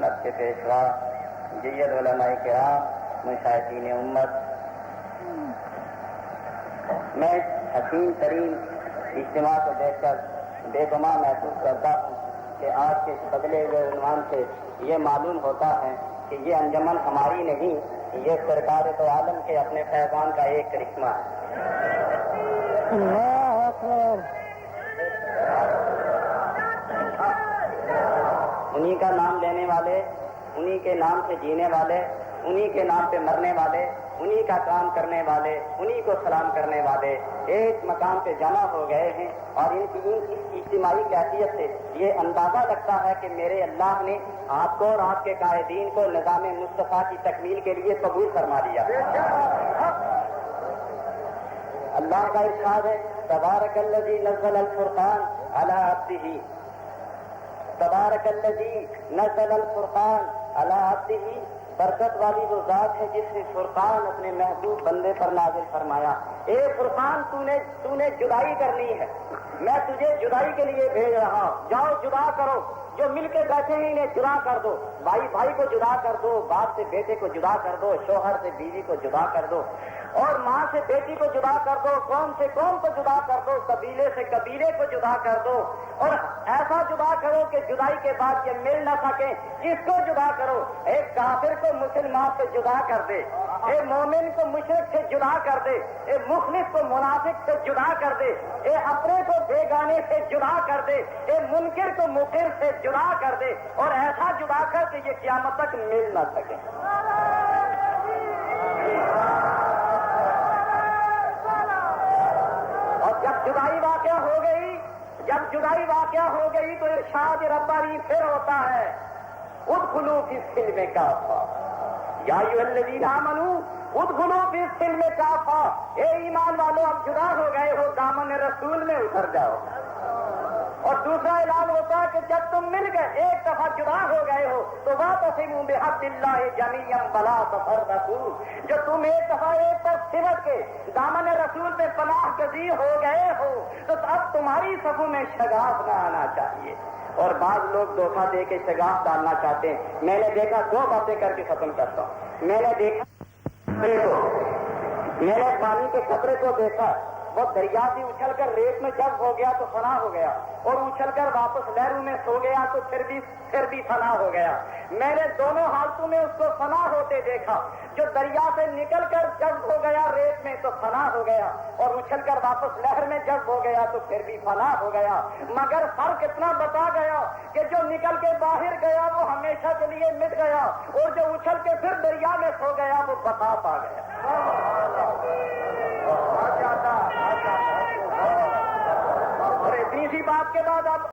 سنت کے پیشوا، جید علماء کرام، مشاہدین امت، میں حسین ترین اجتماع کو دیکھ کر بے گمان محسوس کرتا ہوں کہ آج کے بدلے ہوئے عنوان سے یہ معلوم ہوتا ہے کہ یہ انجمن ہماری نہیں، یہ سرکار تو عالم کے اپنے فیضان کا ایک کرشمہ ہے۔ اللہ اکبر۔ انہی کا نام لینے والے، انہی کے نام سے جینے والے، انہی کے نام پہ مرنے والے، انہی کا کام کرنے والے، انہی کو سلام کرنے والے ایک مقام پہ جمع ہو گئے ہیں، اور ان کی اس اجتماعی کیفیت سے یہ اندازہ لگتا ہے کہ میرے اللہ نے آپ کو اور آپ کے قائدین کو نظام مصطفیٰ کی تکمیل کے لیے قبول فرما لیا۔ اللہ کا ارشاد ہے، تبارک الذی نزل الفرقان علی عبدہ، تبارک الذی نزل الفرقان علی عبدہ، برکت والی وہ ذات ہے جس نے فرقان اپنے محبوب بندے پر نازل فرمایا۔ اے فرقان، تو نے جدائی کرنی ہے، میں تجھے جدائی کے لیے بھیج رہا ہوں، جاؤ جدا کرو، جو مل کے بیٹھے ہیں انہیں جدا کر دو، بھائی بھائی کو جدا کر دو، باپ سے بیٹے کو جدا کر دو، شوہر سے بیوی کو جدا کر دو، اور ماں سے بیٹی کو جدا کر دو، قوم سے قوم کو جدا کر دو، قبیلے سے قبیلے کو جدا کر دو، اور ایسا جدا کرو کہ جدائی کے بعد یہ مل نہ سکیں، اس کو جدا کرو۔ ایک کافر کو مسلمان سے جدا کر دے، ایک مومن کو مشرک سے جدا کر دے، ایک مخلص کو منافق سے جدا کر دے، ایک اپنے کو بیگانے سے جدا کر دے، ایک منکر کو مقر سے جدا کر دے، اور ایسا جدا کر کہ یہ قیامت تک مل نہ سکے۔ اور جب جدائی واقعہ ہو گئی تو ارشاد ربانی پھر ہوتا ہے، ادخلوا فی السلم کافہ، یا ایھا الذین آمنوا ادخلوا فی السلم کافہ، اے ایمان والو اب جدا ہو گئے ہو، دامن رسول میں اتر جاؤ۔ اور دوسرا اعلان ہوتا ہے کہ جب تم مل گئے، ایک دفعہ جدا ہو گئے ہو تو واعتصموا بحبل اللہ جمیعا ولا تفرقوا، جو تم ایک دفعہ ایک طرف سمٹ کے دامن رسول میں پناہ گزیر ہو گئے ہو تو اب تمہاری صفوں میں شگاف نہ آنا چاہیے۔ اور بعض لوگ دھوکہ دے کے شگاف ڈالنا چاہتے ہیں۔ میں نے دیکھا، دو باتیں کر کے ختم کرتا ہوں۔ میں نے دیکھا میں نے پانی کے قطرے کو دیکھا، وہ دریا سے اچھل کر ریت میں جب ہو گیا تو فنا ہو گیا، اور اچھل کر واپس لہروں میں سو گیا تو پھر بھی فنا ہو گیا۔ میں نے دونوں حالتوں میں اس کو فنا ہوتے دیکھا، جو دریا سے نکل کر جب ہو گیا ریت میں تو فنا ہو گیا، اور اچھل کر واپس لہر میں جب ہو گیا تو پھر بھی فنا ہو گیا۔ مگر فرق اتنا بتا گیا کہ جو نکل کے باہر گیا وہ ہمیشہ کے لیے مٹ گیا، اور جو اچھل کے پھر دریا میں سو گیا وہ بقا پا گیا۔ اور اتنی سی بات کے بعد اب